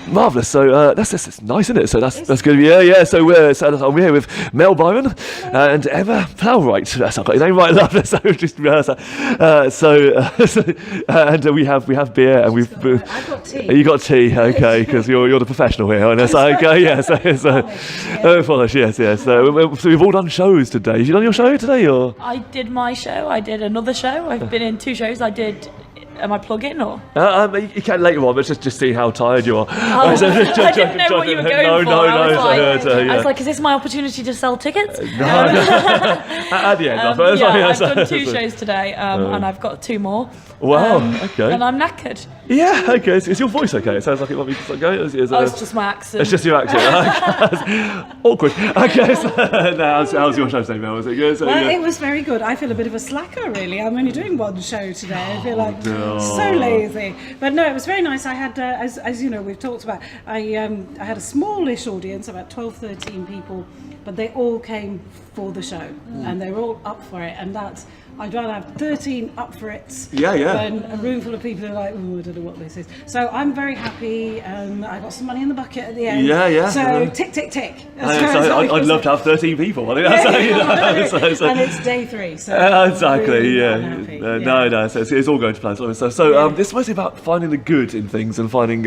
Marvellous. So that's nice, isn't it? So that's good. Yeah. So I'm here with Mel Byron and Emma Plowright. That's not got your name right, lovely. So just rehearse that. And we have beer and we've. I've got tea. You got tea, okay? Because you're the professional here, and so okay, yeah. Polish, yes. So we've all done shows today. Have you done your show today, or? I did my show. I did another show. I've been in 2 shows. Am I plugging or? You can later on, but just see how tired you are. I didn't know what you were going for. I was like, is this my opportunity to sell tickets? At the end, I've done 2 shows today, and I've got 2 more. Wow, okay. And I'm knackered. Yeah, okay. Is your voice okay? It sounds like it might be going. It's just my accent. It's just your accent. Awkward. Okay, so how's your show today, Mel? Was it good? It was very good. I feel a bit of a slacker, really. I'm only doing 1 show today. I feel like so lazy. But no, it was very nice. I had, as you know, we've talked about, I had a smallish audience, about 12, 13 people, but they all came for the show and they were all up for it. And I'd rather have 13 up for it than a room full of people who are like, oh, I don't know what this is. So I'm very happy. I got some money in the bucket at the end. Yeah. So tick, tick, tick. I'd love to have 13 people. I think that's and it's day 3. So exactly. Really Happy. No. So it's all going to plan. So this is mostly about finding the good in things and finding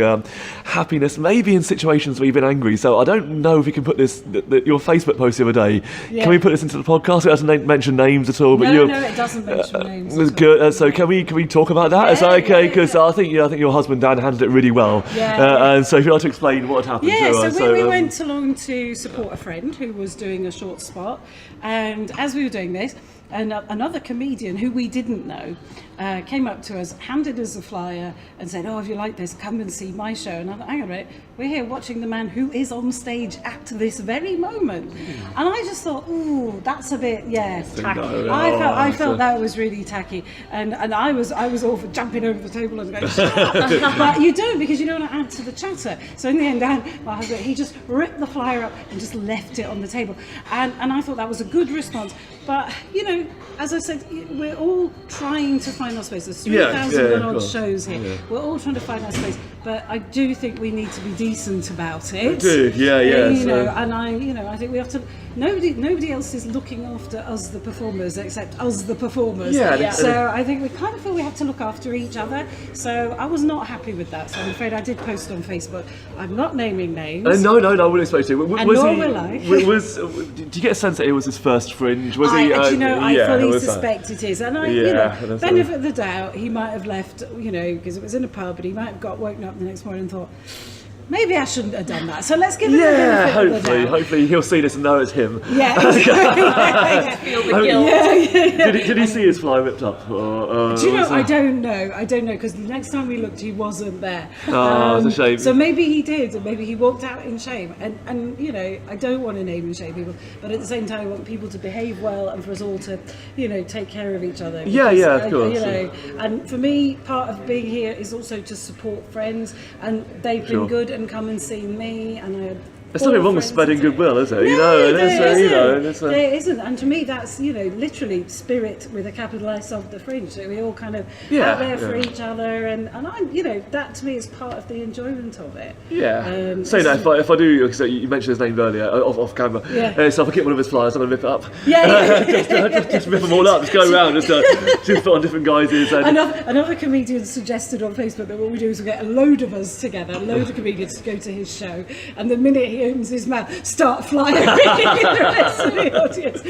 happiness, maybe in situations where you've been angry. So I don't know if we can put this your Facebook post the other day. Yeah. Can we put this into the podcast? It doesn't mention names at all. But no, it doesn't mention names. Good. So can we talk about that? Is that okay? Because I think your husband Dan handled it really well. And so if you'd like to explain what happened. So we went along to support a friend who was doing a short spot, and as we were doing this, another comedian who we didn't know came up to us, handed us a flyer and said, oh, if you like this, come and see my show. And I thought, hang on a minute, we're here watching the man who is on stage at this very moment. And I just thought, ooh, that's a bit, tacky. I felt that was really tacky. And I was all for jumping over the table and going, but you don't, because you don't want to add to the chatter. So in the end, Dan, my husband, he just ripped the flyer up and just left it on the table. And I thought that was a good response. But, you know, as I said, we're all trying to find our space. There's 3,000 odd shows here. Yeah. We're all trying to find our space. But I do think we need to be decent about it. I do, I think we have to. Nobody else is looking after us, the performers, except us, the performers. So I think we kind of feel we have to look after each other. So I was not happy with that. So I'm afraid I did post on Facebook. I'm not naming names. No, I wouldn't expect to. Nor will I. Did you get a sense that it was his first Fringe? Was he? I fully suspect it is. And benefit of the doubt, he might have left, because it was in a pub, but he might have got woken up the next morning and thought, maybe I shouldn't have done that. So let's give him the benefit of the doubt. Hopefully he'll see this and know it's him. Feel the guilt. Did he see his fly ripped up? Do you know? I don't know, because the next time we looked, he wasn't there. It's a shame. So maybe he did, and maybe he walked out in shame. And I don't want to name and shame people, but at the same time, I want people to behave well and for us all to, take care of each other. Of course. And for me, part of being here is also to support friends, and they've been good and come and see me, and I had There's nothing wrong with spreading goodwill, is there? There isn't. And to me, that's literally spirit with a capital S of the Fringe. So we all kind of out there for each other, and I'm that to me is part of the enjoyment of it. Yeah. So if I do, because you mentioned his name earlier off camera. So if I get one of his flyers, I'm gonna rip it up. Just rip them all up. Just go around. Just put on different guises. Another comedian suggested on Facebook that what we do is we get a load of us together, a load of comedians to go to his show, and the minute he opens his mouth, start flying the rest of the audience.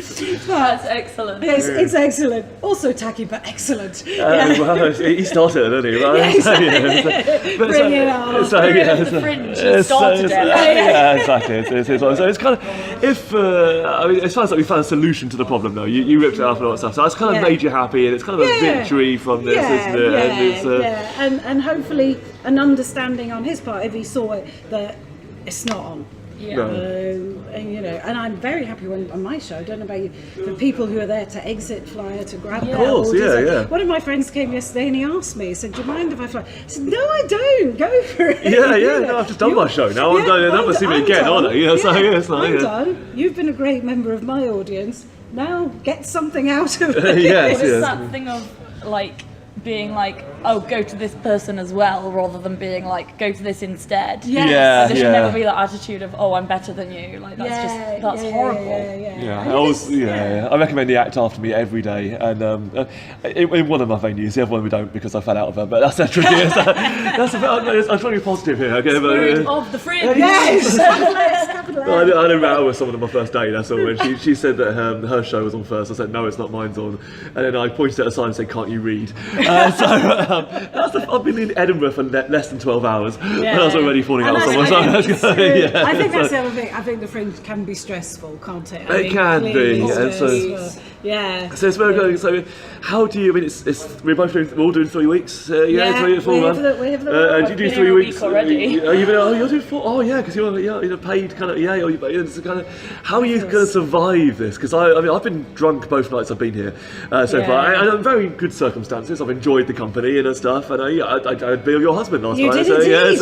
That's excellent. It's excellent. Also tacky, but excellent. Well, he started it, didn't he? Right? Bring it on. The Fringe started it. Yeah, exactly. So it's kind of, it sounds like we found a solution to the problem, though. You ripped it up and all that stuff. So that's kind of made you happy, and it's kind of a victory from this, isn't it? And hopefully an understanding on his part, if he saw it, that it's not on. And I'm very happy when on my show, I don't know about you, the people who are there to exit flyer, to grab their orders. One of my friends came yesterday and he asked me, he said, do you mind if I fly? I said, no, I don't, go for it. No, I've just done my show now, I'm never seeing it again, are they? I'm done. You've been a great member of my audience, now get something out of it. There's that thing of being like, oh, go to this person as well, rather than being like, go to this instead. Yeah, there should never be that attitude of, oh, I'm better than you. Like that's horrible. I recommend the Act After Me every day, and in one of my venues, the other one we don't because I fell out of her. But that's that tricky. I'm trying to be positive here. Okay, Spirit of the Fringe. Yes. I had a row with someone on my first date. That's all. And she said that her show was on first. I said no, it's not. Mine's on. And then I pointed at a sign and said, "Can't you read?" I've been in Edinburgh for less than 12 hours, and I was already falling out with someone. I think that's the other thing. I think the Fringe can be stressful, can't it? It can be. So it's very good. So how do you? I mean, we're all doing 3 weeks. 3 or 4 months. Do you do 3 weeks already? You're doing 4. Oh yeah, because you're paid kind of. Yeah, it's kind of. How are you going to survive this? Because I've been drunk both nights I've been here so far, and in very good circumstances. I've enjoyed the company and stuff, and I'd be your husband last night. You did yes.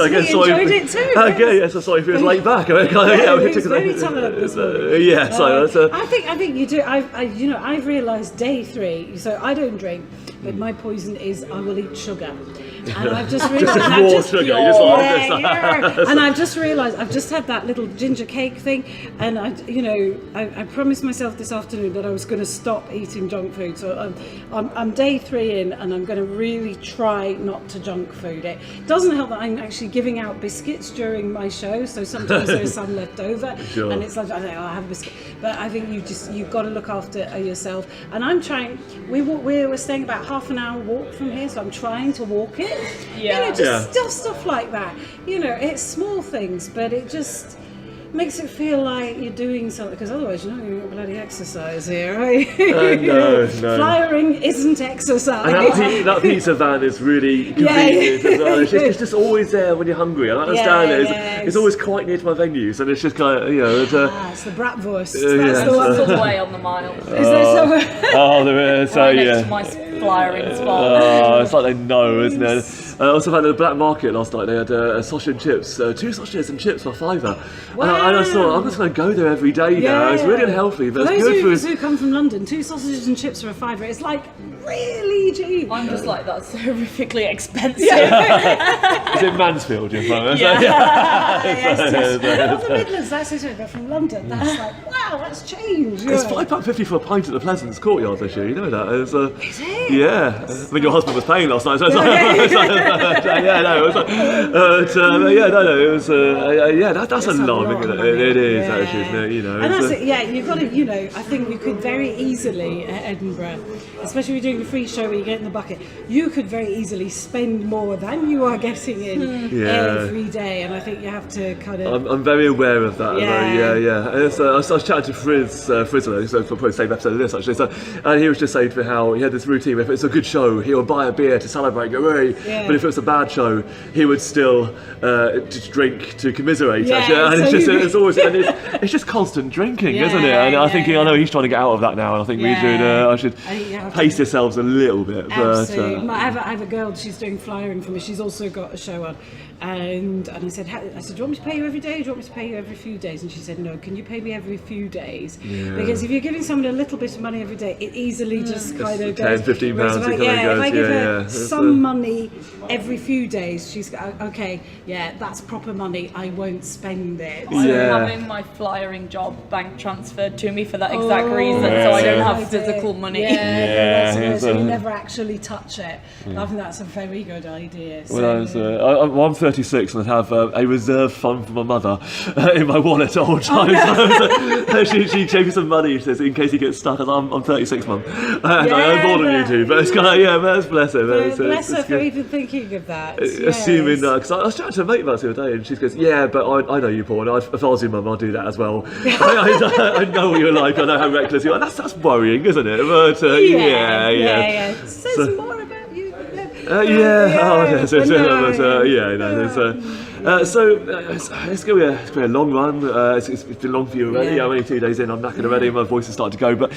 I enjoyed it too. Okay, yes. Sorry if he was late back. It's very tolerant this morning. Yes, I think you do. I've realised day 3. So I don't drink, but my poison is I will eat sugar. And I've just realised and I've just realised I've just had that little ginger cake thing, and I promised myself this afternoon that I was going to stop eating junk food. So I'm day 3 in, and I'm going to really try not to junk food. It doesn't help that I'm actually giving out biscuits during my show, so sometimes there's some left over, and it's like I'll have a biscuit. But I think you've got to look after yourself. And I'm trying. We were staying about half an hour walk from here, so I'm trying to walk it. Stuff like that. It's small things, but it just makes it feel like you're doing something, because otherwise you're not bloody exercise here, right? No. Flyering isn't exercise. And that pizza van is really convenient as well. It's just always there when you're hungry. I understand it. It's always quite near to my venues, and it's just kind of, it's the Bratwurst. That's the one. Subway on the mile. Is there somewhere? Oh, there is. Right next to my flyering spot. Oh, it's like they know, isn't it? I also found at the black market last night they had a sausage and chips, 2 sausages and chips for $5. Wow. And I thought, I'm just going to go there every day now. It's really unhealthy, but it's good for those who come from London. 2 sausages and chips for $5. It's like really cheap. I'm just like, that's horrifically expensive. Is it Mansfield you're from? Yes. Not the Midlands, that's it, but from London, that's like, wow, that's changed. It's £5.50 for a pint at the Pleasance Courtyard this year, you know that? Is it? Yeah. I mean, your husband was paying last night, so it's that's alarming, isn't it? It is, actually, isn't it? And that's it, you've got to, I think you could very easily at Edinburgh, especially if you're doing the free show where you get in the bucket, you could very easily spend more than you are getting in every day, and I think you have to kind of... I'm very aware of that. And I was chatting to Frizzler, so probably the same episode of this actually, and he was just saying how he had this routine, if it's a good show, he would buy a beer to celebrate, go, hey, but if it was a bad show, he would still just drink to commiserate, actually, and it's just constant drinking, isn't it? And I know he's trying to get out of that now, and I think I should pace yourselves a little bit. Absolutely. I have a girl, she's doing flyering for me, she's also got a show on, and I said, do you want me to pay you every day, or do you want me to pay you every few days? And she said, no, can you pay me every few days? Because if you're giving someone a little bit of money every day, it easily just kind of goes... £10, £15 if I give her some money every few days, she's okay, that's proper money, I won't spend it. I'm having my flyering job bank transferred to me for that exact reason, so I don't have physical money. So you never actually touch it. I think that's a very good idea. Well, I'm 36 and I have a reserve fund for my mother in my wallet at all times. She gave me some money, she says, in case he gets stuck, and I'm 36, Mum. And I earn more than you do, but it's kind of, bless her. Bless her for even thinking of that. Assuming that, because I was chatting to a mate about it the other day, and she goes, but I know you, Paul, and if I was your mum, I'd do that as well. I know what you're like, I know how reckless you are. That's worrying, isn't it? But Says more about you. It's going to be a long run. It's been long for you already. I'm only 2 days in. I'm knackered already. My voice is starting to go. But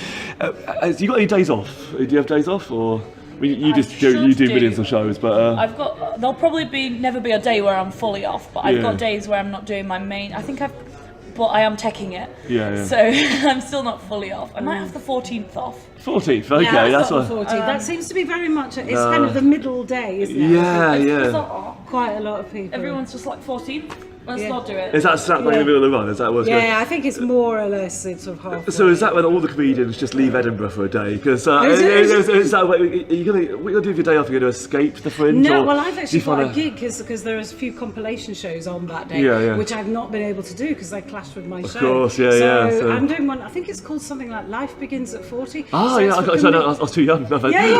you got any days off? Do you have days off, or you do millions of shows? But there'll probably never be a day where I'm fully off. But I've got days where I'm not doing my main. I think but I am teching it. Yeah. So I'm still not fully off. I might have the 14th off. 14th, okay, Yeah, that's what. what. That seems to be very much. It's kind of the middle day, isn't it? Yeah. Quite a lot of people. Everyone's just like 14th. Let's not do it. Is that Saturday in the middle of the run? Is that what's going? Yeah, I think it's more or less it's sort of halfway. So is that when all the comedians just leave Edinburgh for a day? Because is that what you're gonna do with your day off? You're going to escape the Fringe? No, or well, I've actually got a a gig because there is a few compilation shows on that day, which I've not been able to do because they clashed with my show. Of course, yeah. So I'm doing one. I think it's called something like Life Begins at 40. Oh, yeah. I was too young. Sadly, I'm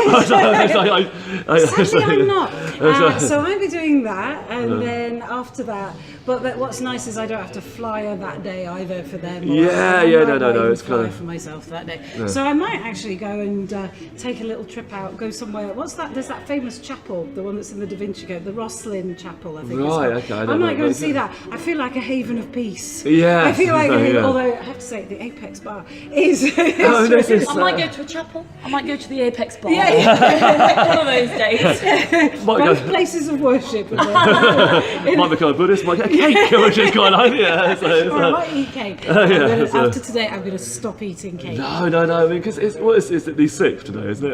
not. So I'll be doing that, and then after that. But what's nice is I don't have to flyer that day either for them. No. It's kind of for myself that day. Yeah. So I might actually go and take a little trip out, go somewhere. What's that? There's that famous chapel, the one that's in the Da Vinci Code, the Rosslyn Chapel, I think. Right. Okay. I might go and see that. I feel like a haven of peace. Yeah. I feel like, although I have to say, the Apex Bar is. I might go to a chapel. I might go to the Apex Bar. One of those days. Both places of worship. Might become a Buddhist. Might get a cake, which is quite nice. Yeah. I might eat cake. After today, I'm going to stop eating cake. No. I mean, because it's the 6th today, isn't it?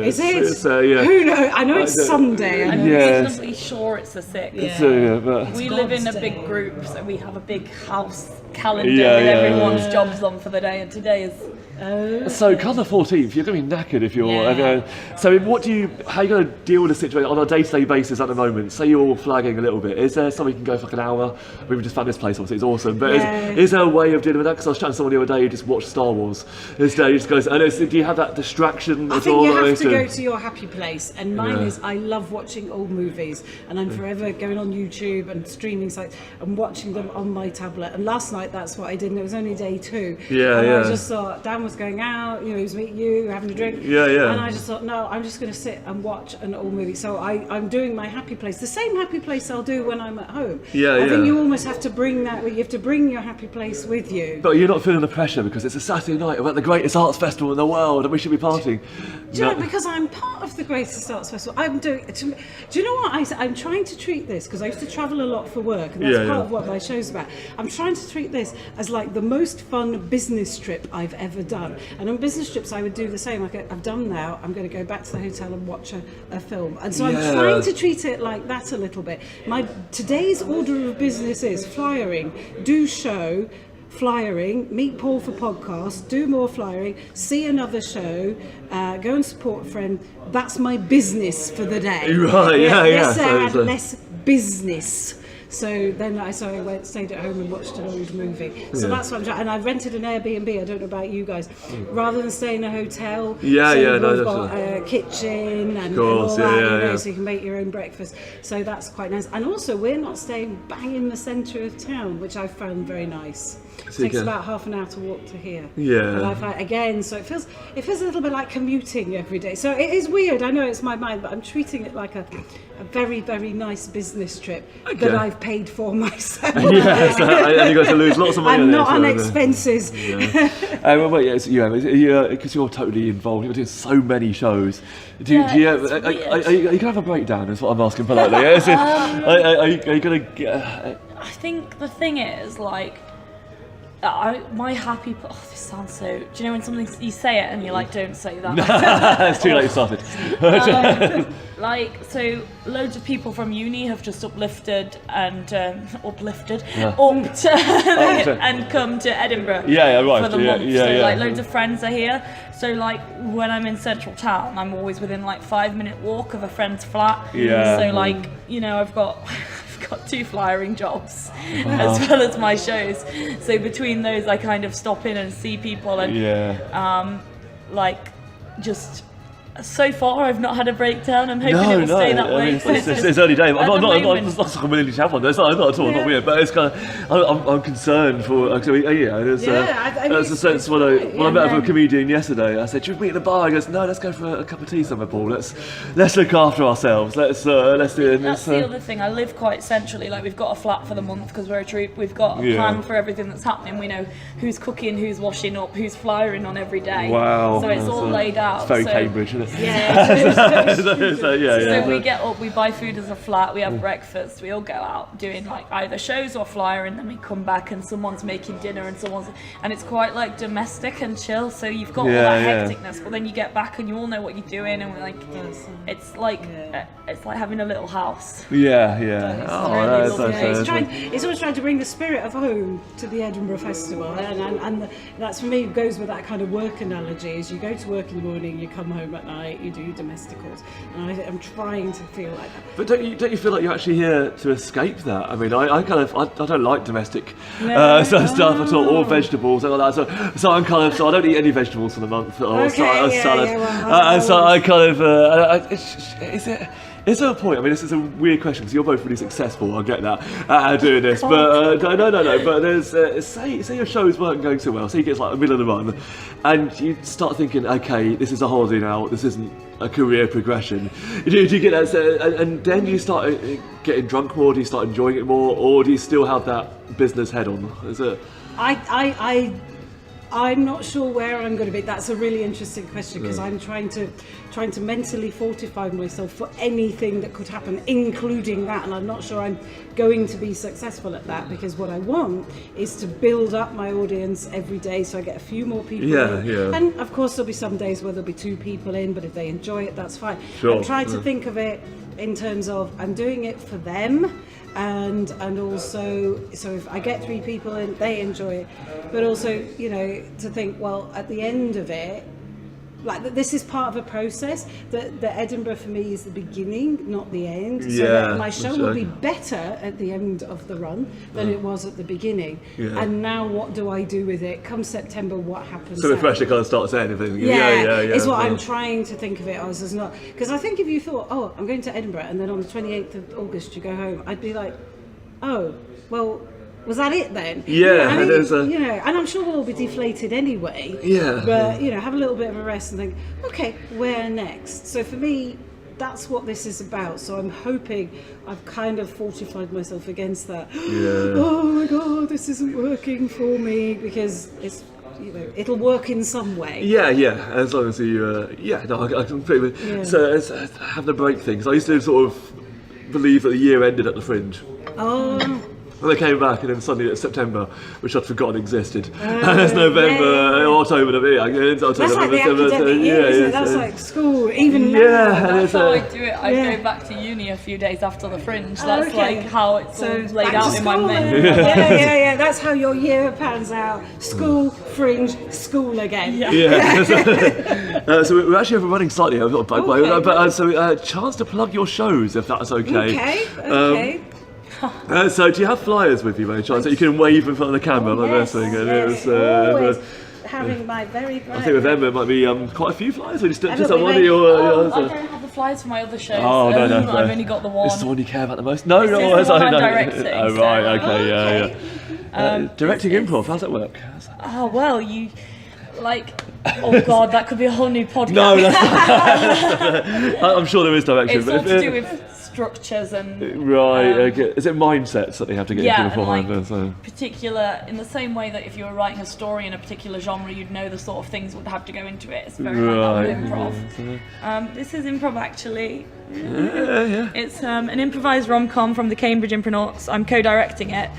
Is it? Who knows? I know it's Sunday. I'm reasonably sure it's the 6th. Yeah. But we live in a big group, so we have a big house calendar with everyone's jobs on for the day, and today is. So come the 14th, you're going to be knackered if you're. So how are you going to deal with the situation on a day-to-day basis at the moment? Say you're all flagging a little bit. Is there something you can go for like an hour? We just found this place, obviously it's awesome. But is there a way of dealing with that? Because I was chatting to someone the other day who just watched Star Wars. This day he just goes. Do you have that distraction I at think all? you have to go to your happy place, and mine is I love watching old movies, and I'm forever going on YouTube and streaming sites and watching them on my tablet. And last night that's what I did, and it was only day 2. I just thought Dan was going out, he was meeting you, having a drink. And I just thought, no, I'm just going to sit and watch an old movie. So I'm doing my happy place, the same happy place I'll do when I'm at home. I think you almost have to bring that. You have to bring your happy place with you. But you're not feeling the pressure because it's a Saturday night about the greatest arts festival in the world, and we should be partying. Do you know, because I'm part of the greatest arts festival. Do you know what? I'm trying to treat this, because I used to travel a lot for work, and that's part of what my show's about. I'm trying to treat this as like the most fun business trip I've ever done. And on business trips, I would do the same. Like I've done now, I'm going to go back to the hotel and watch a film. And so I'm trying to treat it like that a little bit. Today's order of business is flyering, do show, flyering, meet Paul for podcast, do more flyering, see another show, go and support a friend. That's my business for the day. Right, Let's add less business. So then I stayed at home and watched an old movie. So that's what I'm trying. And I rented an Airbnb. I don't know about you guys. Rather than stay in a hotel. We've got a kitchen and all that, so you can make your own breakfast. So that's quite nice. And also, we're not staying bang in the centre of town, which I found very nice. It takes about half an hour to walk to here. And I find, again, so it feels a little bit like commuting every day. So it is weird. I know it's my mind, but I'm treating it like a very, very nice business trip that I've paid for myself. And you're going to lose lots of money. I'm not on expenses. Because you're totally involved. You're doing so many shows. Are you going to have a breakdown? Is what I'm asking politely. Are you going to get? I think the thing is, like, my happy. This sounds so. Do you know when something you say it and you're like, don't say that? It's too late. Started. So loads of people from uni have just uplifted and upped and come to Edinburgh for the month. Loads of friends are here. So like when I'm in central town, I'm always within like 5-minute walk of a friend's flat. So like, I've got 2 flyering jobs as well as my shows. So between those, I kind of stop in and see people and so far I've not had a breakdown. I'm hoping it will stay that way. It's early days. I'm not willing to have one. It's not at all. Not weird, but it's kind of. I'm concerned for. That's a sense when I met with a comedian yesterday. I said, "Should we meet in the bar?" He goes, "No, let's go for a cup of tea somewhere, Paul. Let's look after ourselves. Let's do it." That's the other thing. I live quite centrally. Like we've got a flat for the month because we're a troupe. We've got a plan for everything that's happening. We know who's cooking, who's washing up, who's flyering on every day. Wow. So it's all laid out. It's very Cambridge, isn't it? Yeah. So we get up, we buy food as a flat, we have breakfast, we all go out doing like either shows or flyer, and then we come back and someone's making dinner and it's quite like domestic and chill. So you've got all that hecticness, but then you get back and you all know what you're doing, and we're like, it's like having a little house. It's always trying to bring the spirit of home to the Edinburgh Festival, and that's for me goes with that kind of work analogy. Is you go to work in the morning, you come home at night, you do your domesticals, and I'm trying to feel like that. But don't you feel like you're actually here to escape that? I mean, I don't like domestic stuff at all, or vegetables and all that. So I don't eat any vegetables for the month or salad. So I kind of is there a point? I mean, this is a weird question because you're both really successful. I get that doing this, but no. But there's say your shows weren't going so well. Say you get like a middle of the run, and you start thinking, okay, this is a holiday now. This isn't a career progression. Do you get that? And then do you start getting drunk more? Do you start enjoying it more, or do you still have that business head on? Is it? I'm not sure where I'm going to be. That's a really interesting question because I'm trying to mentally fortify myself for anything that could happen, including that. And I'm not sure I'm going to be successful at that because what I want is to build up my audience every day so I get a few more people in. And of course there'll be some days where there'll be 2 people in, but if they enjoy it, that's fine. Sure. I try to think of it in terms of I'm doing it for them. And also, so if I get 3 people in, they enjoy it, but also, to think, well, at the end of it, like this is part of a process. The Edinburgh for me is the beginning, not the end. So that my show will be better at the end of the run than it was at the beginning. Yeah. And now what do I do with it? Come September, what happens? So the pressure kind of starts saying everything. Is what I'm trying to think of it as not. Because I think if you thought, oh, I'm going to Edinburgh, and then on the 28th of August you go home, I'd be like, oh, well, was that it then? Yeah, and I'm sure we'll all be deflated anyway. Yeah. But have a little bit of a rest and think, okay, where next? So for me, that's what this is about. So I'm hoping I've kind of fortified myself against that. Yeah. Oh my God, this isn't working for me because it's. It'll work in some way. Yeah, as long as you, I completely. So it's having a break thing. So I used to sort of believe that the year ended at the Fringe. Oh. And they came back, and then suddenly it's September, which I'd forgotten existed. And it's November, October, That's like the academic year, isn't it? That's like school, even now. That's how I do it. I go back to uni a few days after the Fringe. That's like how it's all laid out in my mind. Yeah. That's how your year pans out. School, Fringe, school again. So we're actually running slightly over, but chance to plug your shows, if that's okay. Okay. So do you have flyers with you by any chance that you can wave in front of the camera like this thing? Always having my very bright. I think with Emma it might be quite a few flyers. Just one of your. I don't have the flyers for my other shows. Oh no. I've only got the one. This is the one you care about the most. No, I'm directing. Oh right, okay. Directing improv. How's that work? Oh well, you. Oh God, that could be a whole new podcast. No, I'm sure there is direction. It's all to do with structures and okay. Is it mindsets that they have to get into beforehand? Particular, in the same way that if you were writing a story in a particular genre, you'd know the sort of things would have to go into it. It's very much improv. This is improv actually. It's an improvised rom-com from the Cambridge Impronauts. I'm co-directing it.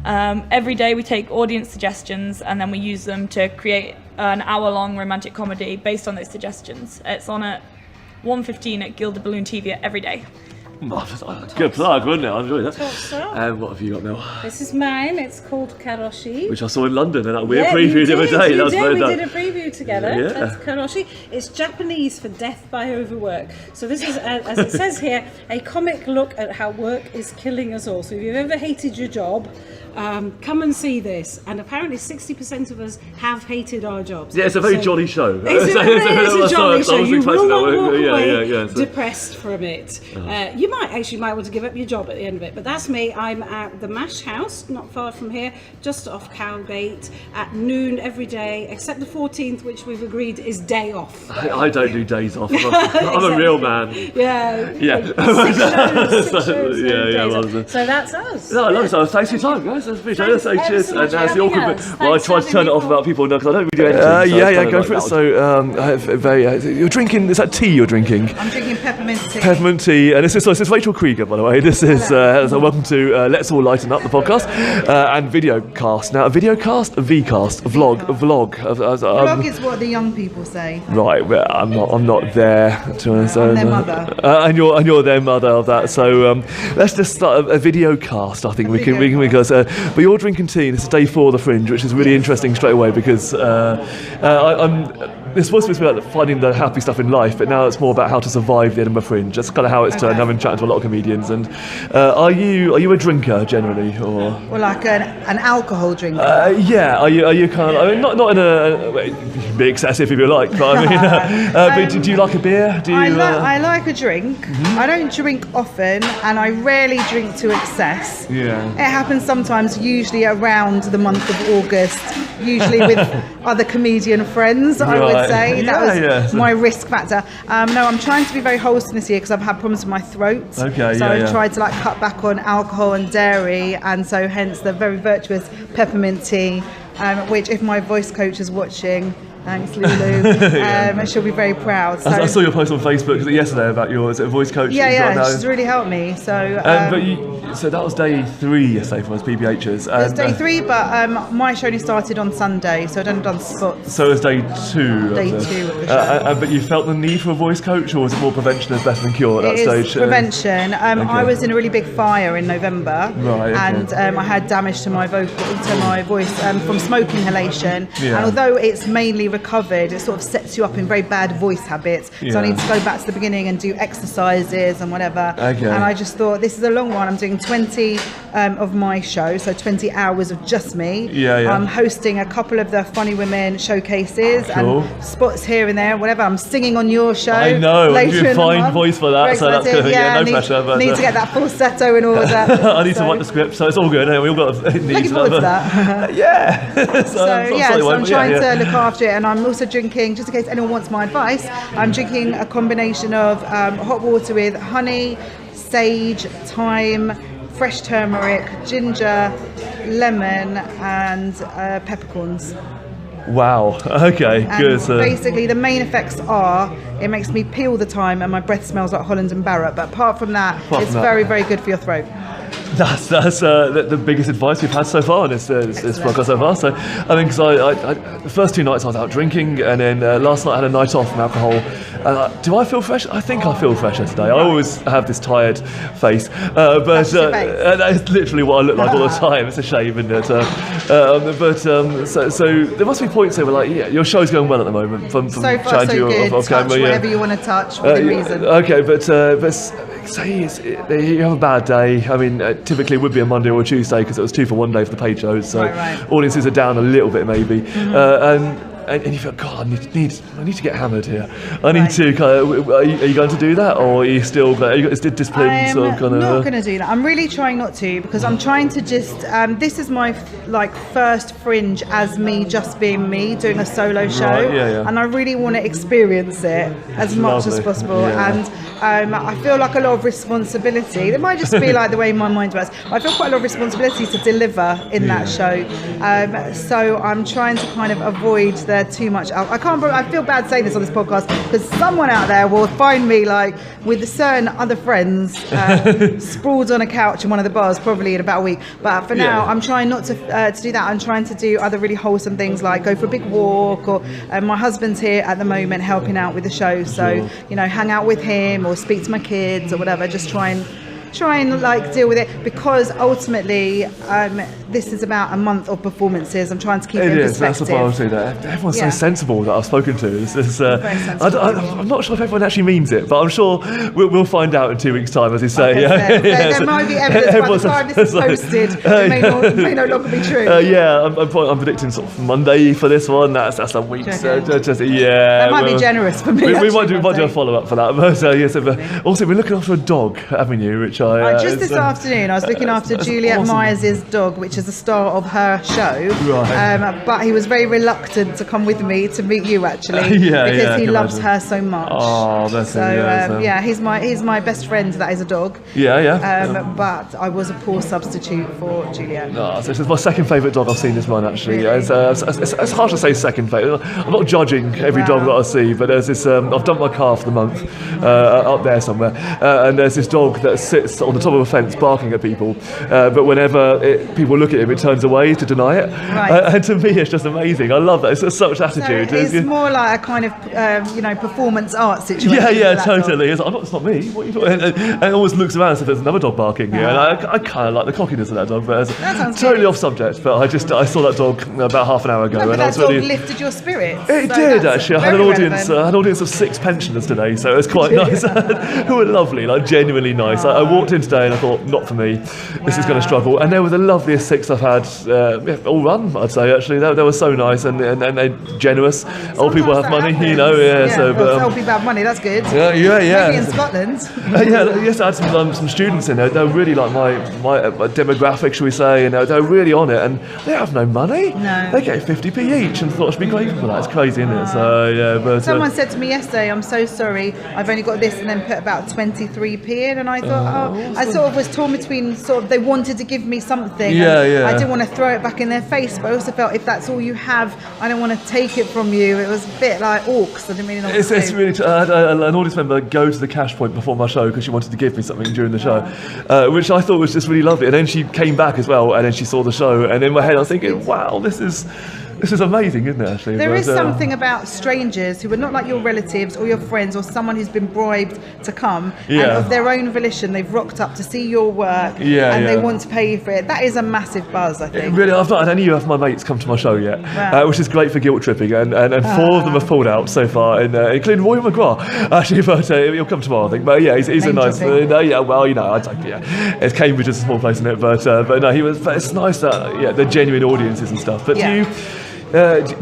Every day we take audience suggestions and then we use them to create an hour-long romantic comedy based on those suggestions. It's on at 1:15 at Gilded Balloon TV every day. Good plug, wasn't it? I enjoyed that. What have you got now? This is mine. It's called Karoshi. Which I saw in London, and we previewed the other day. We did a preview together. Yeah. That's Karoshi. It's Japanese for death by overwork. So this is, as it says here, a comic look at how work is killing us all. So if you've ever hated your job, come and see this. And apparently 60% of us have hated our jobs. Yeah, it's a very jolly show. It's a jolly show. You will not walk away depressed from it. you might want to give up your job at the end of it, but that's me. I'm at the Mash House, not far from here, just off Cowgate, at noon every day, except the 14th, which we've agreed is day off. I don't do days off. I'm a real man. Yeah. Six shows, so that's us. No, I love it. So thanks for your time, guys. That's pretty cheers. And that's the awkward bit. Well, I tried to turn it off about people because I don't really do anything. Go for it. So, you're drinking. Is that tea you're drinking? I'm drinking peppermint tea. Peppermint tea, and this is Rachel Creeger, by the way. This is so welcome to Let's All Lighten Up, the podcast, and video cast. Now, a video cast, a vcast, a vlog. Vlog is what the young people say. Right, well, I'm not there. To I'm their mother. And you're their mother of that. So let's just start a video cast. I think we can because. But you're drinking tea. And this is day 4 of the Fringe, which is really interesting straight away because it's supposed to be about finding the happy stuff in life, but now it's more about how to survive the Edinburgh Fringe. That's kind of how it's turned. Having chatted to a lot of comedians. And are you a drinker generally, or? Well, like an alcohol drinker. Are you kind of? I mean, not in a. Well, you can be excessive if you like, but I mean, but do you like a beer? I like a drink. Mm-hmm. I don't drink often, and I rarely drink to excess. Yeah. It happens sometimes, usually around the month of August, usually with other comedian friends. I would say that was my risk factor. No, I'm trying to be very wholesome this year because I've had problems with my throat. Okay, so I've tried to cut back on alcohol and dairy, and so hence the very virtuous peppermint tea, which if my voice coach is watching, thanks, Lulu. She'll be very proud. So, I saw your post on Facebook yesterday about your voice coach. She's really helped me. So, so that was day 3 yesterday for us PBHs. It was day 3, but my show only started on Sunday, so I'd only done spots. So it was day 2. Day 2 of the show. But you felt the need for a voice coach, or was it more prevention is better than cure at that stage? It is prevention. I was in a really big fire in November, and I had damage to my voice from smoke inhalation. Yeah. And although it's mainly recovered, it sort of sets you up in very bad voice habits. So I need to go back to the beginning and do exercises and whatever. And I just thought, this is a long one. I'm doing 20 of my show, so 20 hours of just me. I'm hosting a couple of the Funny Women showcases and spots here and there, whatever. I'm singing on your show. I know, later you fine voice for that, so that's good. No pressure. But need to get that falsetto in order. I need to write the script, so it's all good. We all got looking forward to that. So I'm trying to look after it, and I'm also drinking, just in case anyone wants my advice, I'm drinking a combination of hot water with honey, sage, thyme, fresh turmeric, ginger, lemon, and peppercorns. Wow. Okay. And good. So basically, the main effects are it makes me pee all the time, and my breath smells like Holland and Barrett. But apart from that, it's very, very good for your throat. That's the biggest advice we've had so far on this podcast so far. So I mean, because I the first 2 nights I was out drinking, and then last night I had a night off from alcohol. Do I feel fresh? I think I feel fresher today. I always have this tired face, but that's literally what I look like all the time. It's a shame, isn't it? So there must be points where like, your show's going well at the moment. From so far, so good. Touch camera, whatever you want to touch within reason. Okay, but say you have a bad day. I mean, typically it would be a Monday or a Tuesday because it was 2 for 1 day for the paid shows, so audiences are down a little bit maybe. And you feel, God, I need to get hammered here. I need to. Are you going to do that, or are you still? Is it discipline? I'm not going to do that. I'm really trying not to, because I'm trying to just. This is my first Fringe as me, just being me, doing a solo show, and I really want to experience it as much as possible. And I feel like a lot of responsibility. It might just be like the way my mind works. I feel quite a lot of responsibility to deliver in that show. So I'm trying to kind of avoid the too much alcohol. I feel bad saying this on this podcast because someone out there will find me with certain other friends sprawled on a couch in one of the bars probably in about a week. But for now, I'm trying not to do that. I'm trying to do other really wholesome things like go for a big walk, or my husband's here at the moment helping out with the show, so hang out with him or speak to my kids or whatever. Just try and try and like deal with it, because ultimately this is about a month of performances. I'm trying to keep it in perspective. That's the priority there. Everyone's so sensible that I've spoken to. I'm not sure if everyone actually means it, but I'm sure we'll find out in 2 weeks' time, as you say. There might be evidence by the time this is posted. It may no longer be true. I'm predicting sort of Monday for this one. That's a week. That might be generous for me. We might do a follow-up for that. But also, we're looking after a dog, haven't you? Which just this afternoon, I was looking after Juliet awesome. Myers' dog, which is the star of her show. Right. But he was very reluctant to come with me to meet you, actually, because he loves her so much. Oh, that's he's my best friend. That is a dog. But I was a poor substitute for Juliet. So this is my second favourite dog I've seen this month, actually. Really? It's hard to say second favourite. I'm not judging every dog that I see, but there's this. I've dumped my car for the month up there somewhere, and there's this dog that sits on the top of a fence barking at people. But whenever people look at him, it turns away to deny it. Right. And to me, it's just amazing. I love that. It's just such attitude. So it's more like a kind of performance art situation. Totally. It's not me. What are you talking? And it always looks around as if there's another dog barking here. And I kind of like the cockiness of that dog, but it's totally off subject. But I saw that dog about half an hour ago, and that dog lifted your spirits. It did actually. I had an audience of 6 pensioners today, so it was quite nice. Who were lovely, like genuinely nice. I walked in today and I thought, not for me. This is going to struggle. And they were the loveliest 6 I've had all run. I'd say actually they were so nice and they're generous. Old people have money, happens. Old people have money. That's good. Maybe in Scotland. Yes, I had some students in there. They're really like my demographic, shall we say, and they're really on it. And they have no money. No. They get 50p each, and thought I should be grateful for that. It's crazy, isn't it? So but someone said to me yesterday, "I'm so sorry, I've only got this," and then put about 23p in, and I thought, I sort of was torn between they wanted to give me something. I didn't want to throw it back in their face, but I also felt if that's all you have, I don't want to take it from you. It was a bit like orcs. I didn't really know what to do. It's really. I had an audience member go to the cash point before my show because she wanted to give me something during the show, which I thought was just really lovely. And then she came back as well, and then she saw the show, and in my head I was thinking, wow, this is amazing, isn't it, actually? There is something about strangers who are not like your relatives or your friends or someone who's been bribed to come, and of their own volition they've rocked up to see your work, and they want to pay you for it. That is a massive buzz, I think. Really, I've not had any of my mates come to my show yet, which is great for guilt tripping, and 4 of them have pulled out so far, including Roy McGrath, actually, but he'll come tomorrow, I think. But he's a nice... it's Cambridge is a small place, isn't it? But no, but it's nice that, they're genuine audiences and stuff. But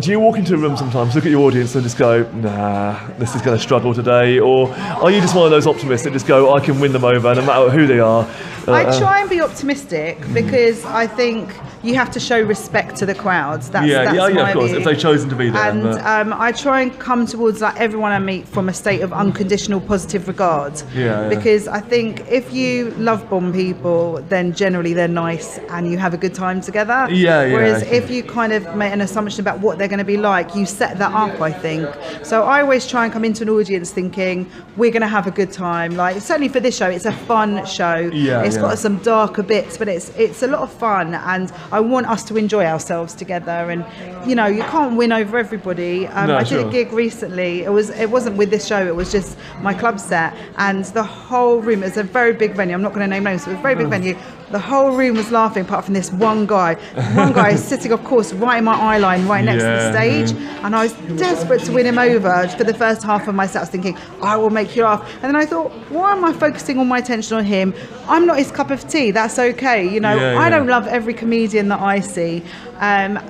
do you walk into a room sometimes, look at your audience and just go, nah, this is going to struggle today? Or are you just one of those optimists that just go, I can win them over no matter who they are? I try and be optimistic because I think you have to show respect to the crowds. That's my of course, view. if they've chosen to be there. And I try and come towards everyone I meet from a state of unconditional positive regard. Because I think if you love bomb people, then generally they're nice and you have a good time together. Whereas if you kind of make an assumption about what they're going to be like, you set that up, I think. So I always try and come into an audience thinking we're going to have a good time. Like certainly for this show, it's a fun show. It's got some darker bits, but it's a lot of fun, and I want us to enjoy ourselves together. And you can't win over everybody. I did a gig recently. It wasn't with this show. It was just my club set, and the whole room. It was a very big venue. I'm not going to name names. It was a very big venue. The whole room was laughing, apart from this one guy. One guy is sitting, of course, right in my eye line, right next to the stage. And I was desperate to win him over. For the first half of my set, I was thinking, I will make you laugh. And then I thought, why am I focusing all my attention on him? I'm not his cup of tea. That's okay. I don't love every comedian that I see.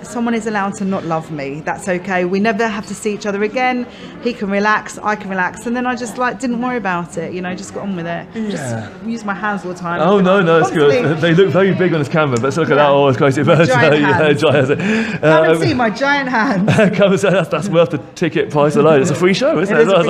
Someone is allowed to not love me. That's okay. We never have to see each other again. He can relax, I can relax. And then I just didn't worry about it. Just got on with it. Just use my hands all the time. Oh, no, it's good. They look very big on this camera, but look at that. Oh, it's crazy. Giant hands. Come and see my giant hands. Come and say that's worth the ticket price alone. It's a free show, isn't it? Because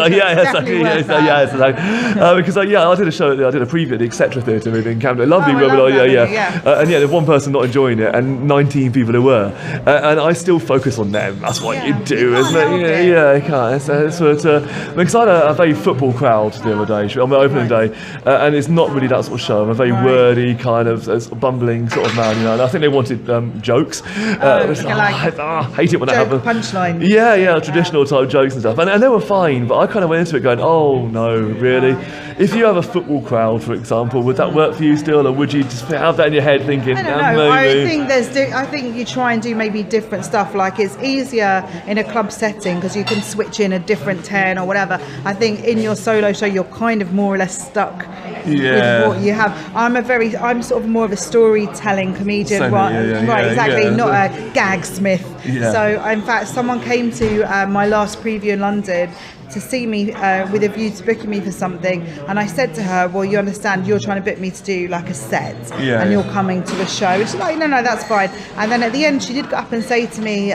I did a show. I did a preview at the Etc. Theatre in Camden. Lovely room. And there's one person not enjoying it, and 19 people who were. And I still focus on them. That's what you do, isn't it? You can't. Because I had a very football crowd the other day on my opening day, and it's not really that sort of show. I'm a very wordy kind kind of as a bumbling sort of man, you know. And I think they wanted jokes. I hate it when that happens. Punchline. Yeah, traditional type jokes and stuff. And they were fine, but I kind of went into it going, oh no, really? If you have a football crowd, for example, would that work for you still, or would you just have that in your head thinking, I don't know. maybe? I think you try and do maybe different stuff. Like it's easier in a club setting because you can switch in a different 10 or whatever. I think in your solo show, you're kind of more or less stuck with what you have. I'm sort of more of a storytelling comedian, exactly, not a gag smith. Yeah. So in fact, someone came to my last preview in London to see me with a view to booking me for something, and I said to her, well, you understand you're trying to book me to do like a set and you're coming to the show. And she's like, no, that's fine. And then at the end she did get up and say to me,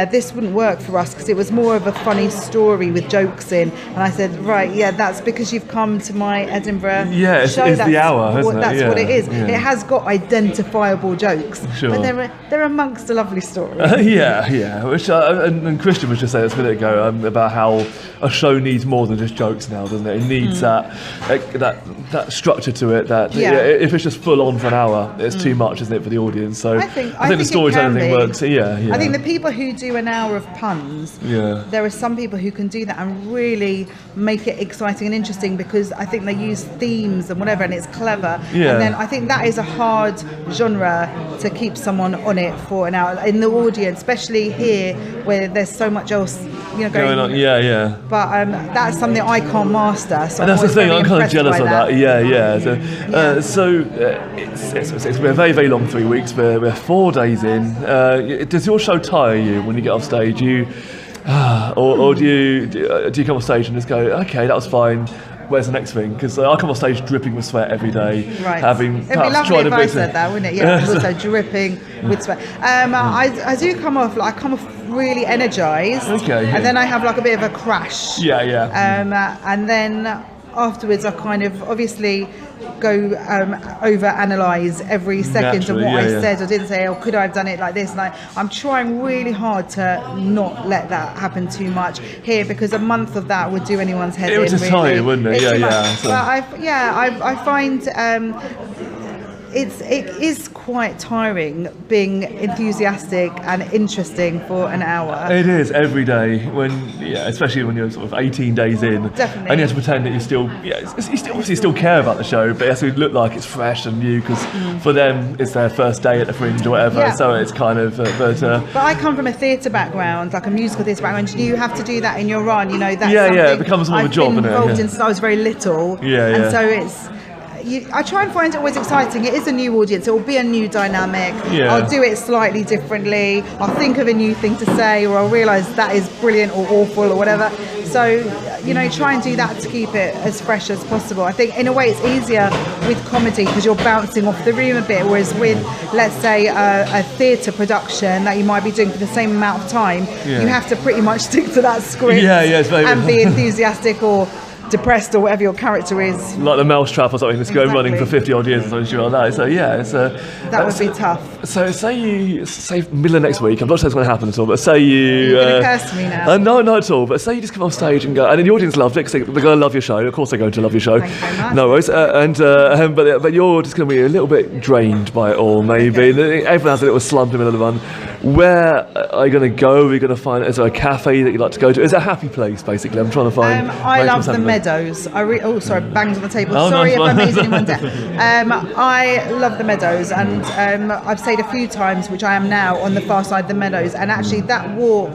this wouldn't work for us because it was more of a funny story with jokes in. And I said, right, that's because you've come to my Edinburgh show. It's the hour, isn't it? That's what it is. It has got identifiable jokes, but they're amongst a lovely story. Which and Christian was just saying this a minute ago about how a show needs more than just jokes now, doesn't it? It needs that structure to it. If it's just full on for an hour, it's too much, isn't it, for the audience? So I think the storytelling thing works. I think the people who do an hour of puns, there are some people who can do that and really make it exciting and interesting because I think they use themes and whatever, and it's clever. And then I think that is a hard genre to keep someone on it for an hour in the audience, especially here where there's so much else going on. But that's something I can't master. So and that's the thing, I'm kind of jealous of that. So it's been a very, very long 3 weeks. We're 4 days in. Does your show tire you when you get off stage? Or do you come off stage and just go, okay, that was fine, where's the next thing? Because I come off stage dripping with sweat every day. Right. It'd be lovely if I said that, wouldn't it? Yeah, also dripping with sweat. I do come off really energised. Okay. And then I have like a bit of a crash. And then afterwards I kind of obviously go over analyse every second of what I said or didn't say, or could I have done it like this, and I'm trying really hard to not let that happen too much here, because a month of that would do anyone's head in. It would just tire you, wouldn't it? So. But I find it is quite tiring being enthusiastic and interesting for an hour. It is every day, especially when you're sort of 18 days in. Definitely. And you have to pretend that you still care about the show, but it has to look like it's fresh and new, because for them it's their first day at the Fringe or whatever. So it's kind of. But I come from a theatre background, like a musical theatre background. You have to do that in your run. That's it becomes more of a job. I've been involved in since I was very little. And so it's. I try and find it always exciting. It is a new audience. It will be a new dynamic. I'll do it slightly differently. I'll think of a new thing to say, or I'll realise that is brilliant or awful or whatever. So, try and do that to keep it as fresh as possible. I think in a way it's easier with comedy because you're bouncing off the room a bit, whereas with, let's say, a theatre production that you might be doing for the same amount of time, you have to pretty much stick to that script and be enthusiastic or depressed or whatever your character is, like the Mousetrap or something that's going running for 50 odd years or something like that. So that would be tough. So say middle of next week, I'm not sure it's going to happen at all, but say you... Are you going to curse me now? No, not at all, but say you just come off stage and go, and then the audience loved it because they're going to love your show. Of course they're going to love your show. Thank you very much. No worries. But you're just going to be a little bit drained by it all, maybe. Okay. Everyone has a little slump in the middle of the run. Where are you going to go? Are you going to find... Is there a cafe that you'd like to go to? Is it a happy place, basically? I'm trying to find... I love the Meadows. Banged on the table. Sorry if I made anyone deaf. I love the Meadows, and I've stayed a few times, which I am now, on the far side of the Meadows, and actually that walk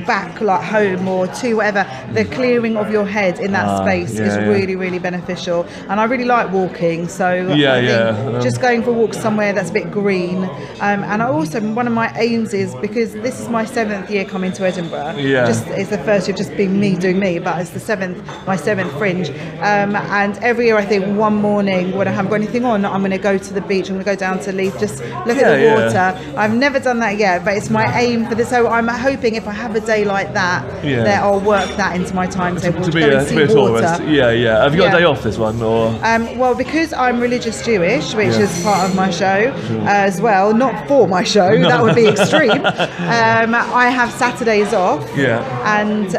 back, like home or to whatever, the clearing of your head in that space is really, really beneficial. And I really like walking, so I think just going for a walk somewhere that's a bit green. And I also, one of my aims is, because this is my 7th year coming to Edinburgh, it's the first year just being me doing me, but it's my 7th Fringe, and every year I think one morning when I haven't got anything on, I'm going to go to the beach, I'm going to go down to Leith, just look at the water. I've never done that yet, but it's my aim for this, so I'm hoping if I have a day like that, that I'll work that into my timetable to go and see water. Have you got a day off this one, or? Well, because I'm religious Jewish, which is part of my show as well, not for my show, that would be extreme. I have Saturdays off, and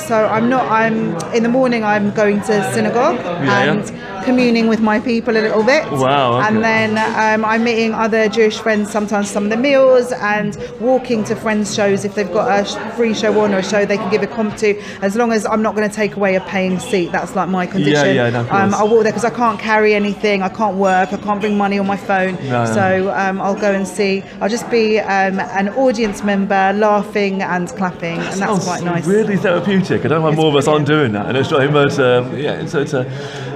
so I'm in the morning I'm going to synagogue, and communing with my people a little bit. Wow. Okay. And then I'm meeting other Jewish friends sometimes some of the meals, and walking to friends' shows if they've got a free show on or a show they can give a comp to, as long as I'm not going to take away a paying seat. That's like my condition. Yeah, no, of course. I'll walk there because I can't carry anything, I can't work, I can't bring money on my phone. So I'll go and see. I'll just be an audience member, laughing and clapping, and that's quite nice. Really therapeutic. I don't know why more of us aren't doing that. And it's but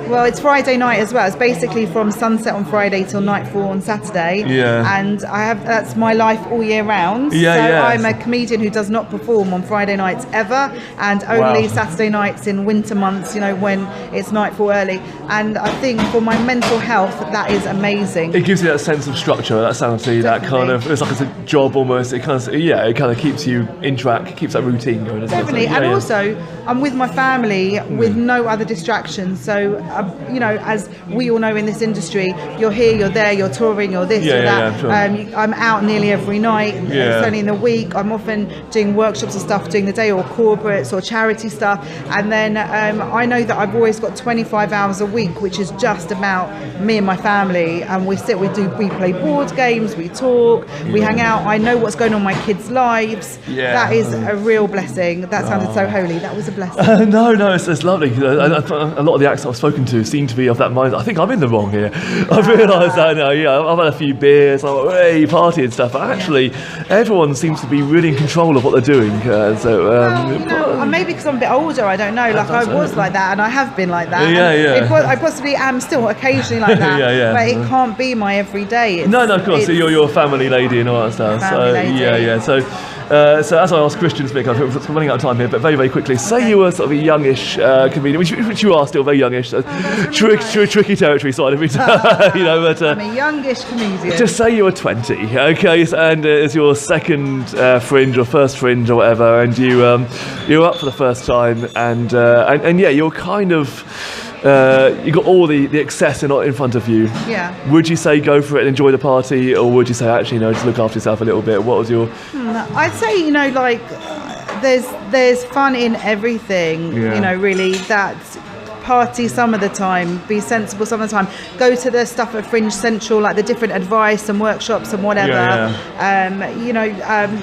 well, it's Friday night as well. It's basically from sunset on Friday till nightfall on Saturday. Yeah. And that's my life all year round. I'm a comedian who does not perform on Friday nights ever, and only Saturday nights in winter months, when it's nightfall early. And I think for my mental health, that is amazing. It gives you that sense of structure, that sanity, that kind of, it's like it's a job almost. It kind of keeps you in track, keeps that routine going. Definitely. And also, I'm with my family with no other distractions. So, as we all know in this industry, you're here, you're there, you're touring, you're this, you're that. Sure. I'm out nearly every night. It's only in the week. I'm often doing workshops and stuff during the day, or corporates or charity stuff. And then I know that I've always got 25 hours a week, which is just about me and my family. And we play board games, we talk, we hang out. I know what's going on in my kids' lives. That is a real blessing. That sounded so holy. That was a blessing. No, it's lovely. A lot of the acts I've spoken to seem to be of that mind. I think I'm in the wrong here. I've realised that now. I've had a few beers, I'm like, hey, party and stuff. But actually, everyone seems to be really in control of what they're doing. Maybe because I'm a bit older, I don't know. Like I was like that, and I have been like that. I possibly am still occasionally like that. But it can't be my everyday. No, of course. So you're a family lady and all that stuff. So as I asked Christian Smith, I'm running out of time here, but very, very quickly, say you were sort of a youngish comedian, which you are still very youngish, tricky territory side of it, I'm a youngish comedian. Just say you were 20, okay, and it's your second fringe or first fringe or whatever, and you're up for the first time, and you're kind of. You got all the excess in front of you. Yeah. Would you say go for it and enjoy the party, or would you say actually just look after yourself a little bit? What was your? I'd say there's fun in everything. Really that. Party some of the time, be sensible some of the time, go to the stuff at Fringe Central, like the different advice and workshops and whatever.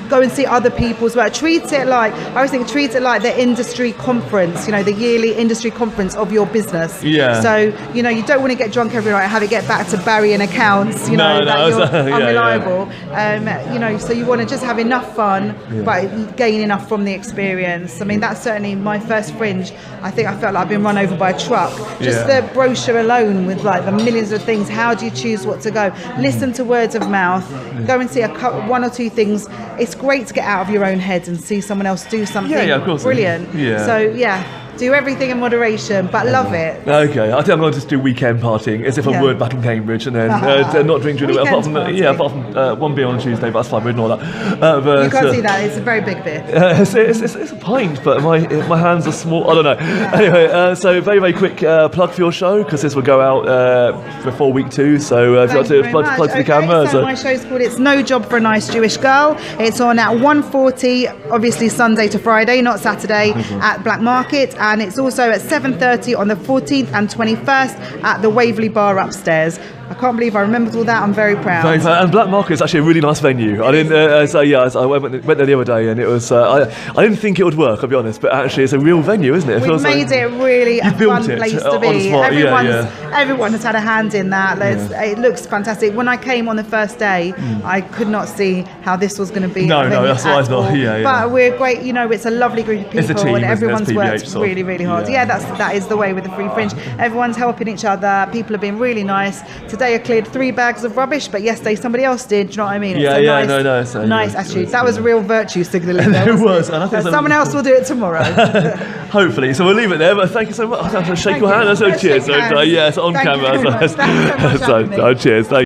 Go and see other people's work. Treat it like the industry conference, the yearly industry conference of your business. So you don't want to get drunk every night and have it get back to Barry and accounts, you're unreliable. So you want to just have enough fun but gain enough from the experience. I mean, that's certainly my first Fringe. I think I felt like I've been run over by a truck. Just the brochure alone with like the millions of things. How do you choose what to go? Listen to word of mouth. Go and see one or two things. It's great to get out of your own head and see someone else do something of course. Brilliant. So do everything in moderation, but love it. Okay, I think I'm going to just do weekend partying as if I were back in Cambridge, and then not drink during the week. Apart from one beer on a Tuesday, but that's fine. We ignore that. You can't see that. It's a very big beer. It's a pint, but my hands are small. I don't know. Anyway, so very, very quick plug for your show, because this will go out before week 2. So if you'd like to plug to the camera. So my show's called "It's No Job for a Nice Jewish Girl." It's on at 1:40, obviously Sunday to Friday, not Saturday, at Black Market. And it's also at 7:30 on the 14th and 21st at the Waverley Bar upstairs. I can't believe I remembered all that. I'm very proud. And Black Market is actually a really nice venue. I didn't. I went there the other day, and it was. I didn't think it would work. I'll be honest, but actually, it's a real venue, isn't it? We've made it really a fun place to be. Everyone has had a hand in that. It looks fantastic. When I came on the first day, I could not see how this was going to be. No, that's why I thought. But we're great. It's a lovely group of people, it's a team, and everyone's worked PBH, really, really hard. That is the way with the Free Fringe. Everyone's helping each other. People have been really nice. Today I cleared 3 bags of rubbish, but yesterday somebody else did. Do you know what I mean? It's nice attitude. That was real virtue signalling. It was. And I think someone else will do it tomorrow. Hopefully. So we'll leave it there. But thank you so much. I'm going to shake your hand. So cheers. It's on camera. Thank you very much. Thanks so much. Cheers. Thank you.